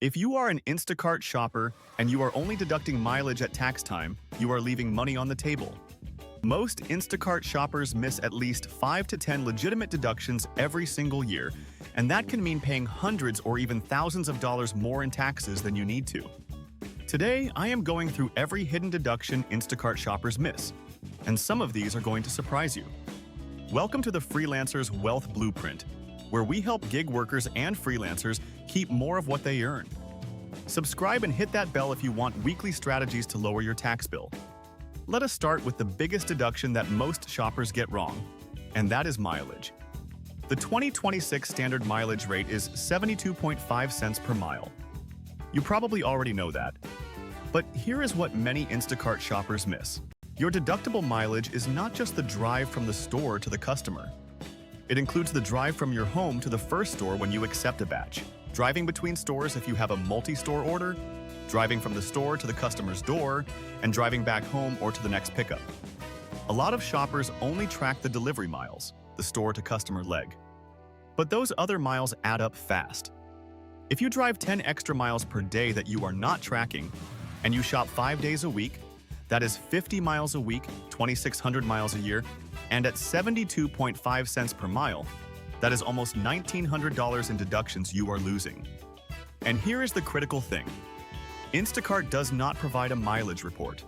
If you are an Instacart shopper and you are only deducting mileage at tax time, you are leaving money on the table. Most Instacart shoppers miss at least 5 to 10 legitimate deductions every single year, and that can mean paying hundreds or even thousands of dollars more in taxes than you need to. Today, I am going through every hidden deduction Instacart shoppers miss, and some of these are going to surprise you. Welcome to the Freelancer's Wealth Blueprint, where we help gig workers and freelancers keep more of what they earn. Subscribe and hit that bell if you want weekly strategies to lower your tax bill. Let us start with the biggest deduction that most shoppers get wrong, and that is mileage. The 2026 standard mileage rate is 72.5 cents per mile. You probably already know that. But here is what many Instacart shoppers miss. Your deductible mileage is not just the drive from the store to the customer. It includes the drive from your home to the first store when you accept a batch, driving between stores if you have a multi-store order, driving from the store to the customer's door, and driving back home or to the next pickup. A lot of shoppers only track the delivery miles, the store-to-customer leg. But those other miles add up fast. If you drive 10 extra miles per day that you are not tracking, and you shop 5 days a week, that is 50 miles a week, 2,600 miles a year, and at 72.5 cents per mile, that is almost $1,900 in deductions you are losing. And here is the critical thing. Instacart does not provide a mileage report.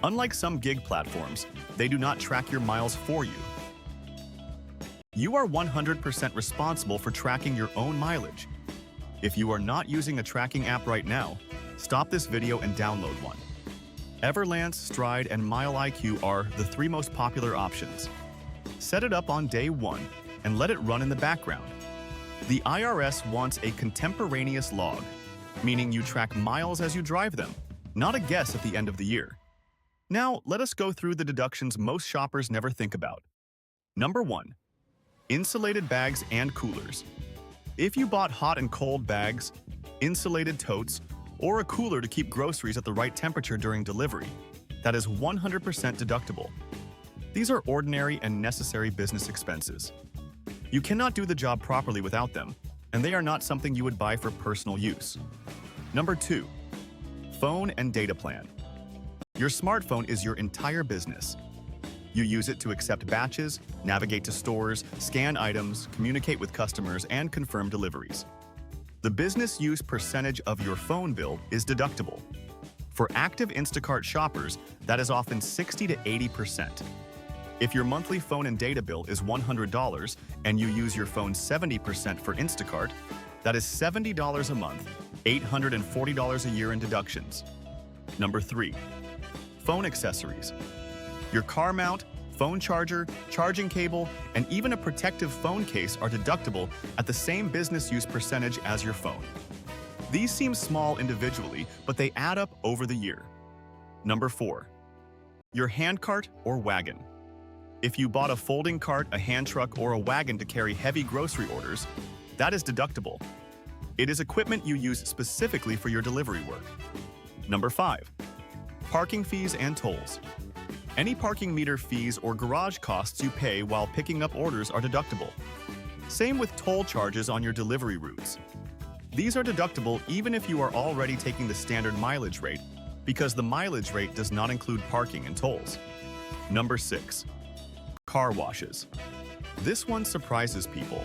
Unlike some gig platforms, they do not track your miles for you. You are 100% responsible for tracking your own mileage. If you are not using a tracking app right now, stop this video and download one. Everlance, Stride, and MileIQ are the 3 most popular options. Set it up on day 1 and let it run in the background. The IRS wants a contemporaneous log, meaning you track miles as you drive them, not a guess at the end of the year. Now, let us go through the deductions most shoppers never think about. Number 1. Insulated bags and coolers. If you bought hot and cold bags, insulated totes, or a cooler to keep groceries at the right temperature during delivery, that is 100% deductible. These are ordinary and necessary business expenses. You cannot do the job properly without them, and they are not something you would buy for personal use. Number 2. Phone and data plan. Your smartphone is your entire business. You use it to accept batches, navigate to stores, scan items, communicate with customers, and confirm deliveries. The business use percentage of your phone bill is deductible. For active Instacart shoppers, that is often 60 to 80%. If your monthly phone and data bill is $100 and you use your phone 70% for Instacart, that is $70 a month, $840 a year in deductions. Number 3. Phone accessories. Your car mount, phone charger, charging cable, and even a protective phone case are deductible at the same business use percentage as your phone. These seem small individually, but they add up over the year. Number 4. Your hand cart or wagon. If you bought a folding cart, a hand truck, or a wagon to carry heavy grocery orders, that is deductible. It is equipment you use specifically for your delivery work. Number 5. Parking fees and tolls. Any parking meter fees or garage costs you pay while picking up orders are deductible. Same with toll charges on your delivery routes. These are deductible even if you are already taking the standard mileage rate, because the mileage rate does not include parking and tolls. Number 6. Car washes. This one surprises people.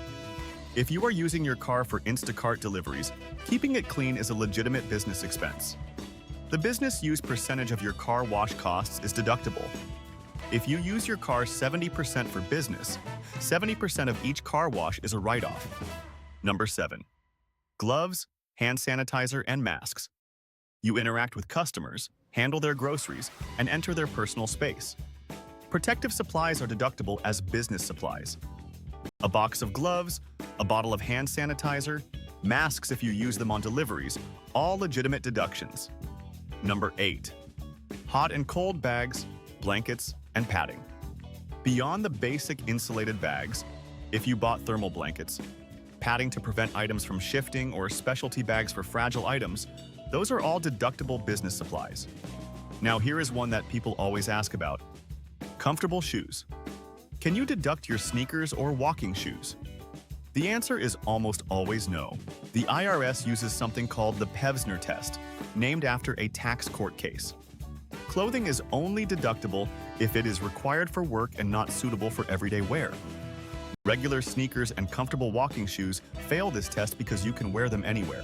If you are using your car for Instacart deliveries, keeping it clean is a legitimate business expense. The business use percentage of your car wash costs is deductible. If you use your car 70% for business, 70% of each car wash is a write-off. Number 7. Gloves, hand sanitizer, and masks. You interact with customers, handle their groceries, and enter their personal space. Protective supplies are deductible as business supplies. A box of gloves, a bottle of hand sanitizer, masks if you use them on deliveries, all legitimate deductions. Number 8. Hot and cold bags, blankets, and padding. Beyond the basic insulated bags, if you bought thermal blankets, padding to prevent items from shifting, or specialty bags for fragile items, those are all deductible business supplies. Now here is one that people always ask about. Comfortable shoes. Can you deduct your sneakers or walking shoes? The answer is almost always no. The IRS uses something called the Pevsner test, named after a tax court case. Clothing is only deductible if it is required for work and not suitable for everyday wear. Regular sneakers and comfortable walking shoes fail this test because you can wear them anywhere.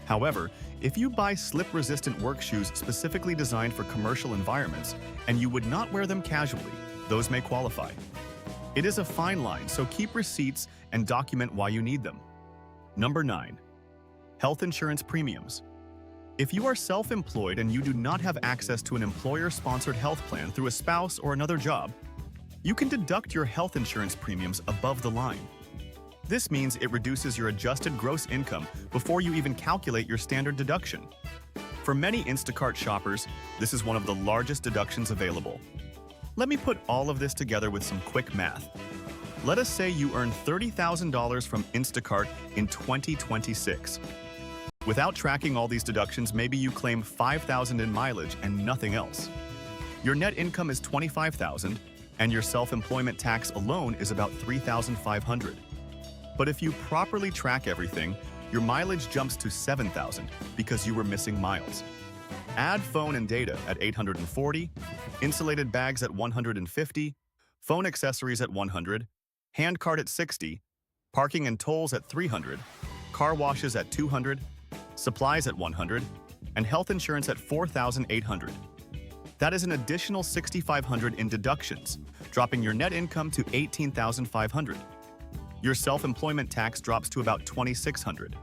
However, if you buy slip-resistant work shoes specifically designed for commercial environments and you would not wear them casually, those may qualify. It is a fine line, so keep receipts and document why you need them. Number 9. Health insurance premiums. If you are self-employed and you do not have access to an employer-sponsored health plan through a spouse or another job, you can deduct your health insurance premiums above the line. This means it reduces your adjusted gross income before you even calculate your standard deduction. For many Instacart shoppers, this is one of the largest deductions available. Let me put all of this together with some quick math. Let us say you earn $30,000 from Instacart in 2026. Without tracking all these deductions, maybe you claim $5,000 in mileage and nothing else. Your net income is $25,000, and your self-employment tax alone is about $3,500. But if you properly track everything, your mileage jumps to $7,000 because you were missing miles. Add phone and data at $840, insulated bags at $150, phone accessories at $100, hand card at $60, parking and tolls at $300, car washes at $200, supplies at $100, and health insurance at $4,800. That is an additional $6,500 in deductions, dropping your net income to $18,500. Your self-employment tax drops to about $2,600.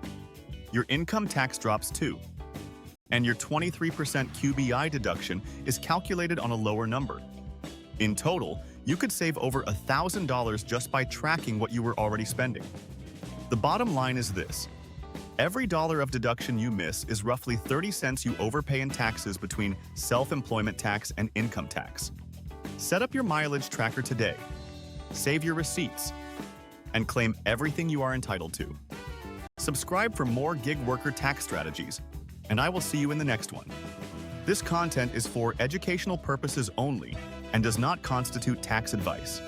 Your income tax drops too. And your 23% QBI deduction is calculated on a lower number. In total, you could save over $1,000 just by tracking what you were already spending. The bottom line is this. Every dollar of deduction you miss is roughly 30 cents you overpay in taxes between self-employment tax and income tax. Set up your mileage tracker today. Save your receipts and claim everything you are entitled to. Subscribe for more gig worker tax strategies, and I will see you in the next one. This content is for educational purposes only and does not constitute tax advice.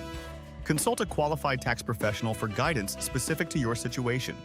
Consult a qualified tax professional for guidance specific to your situation.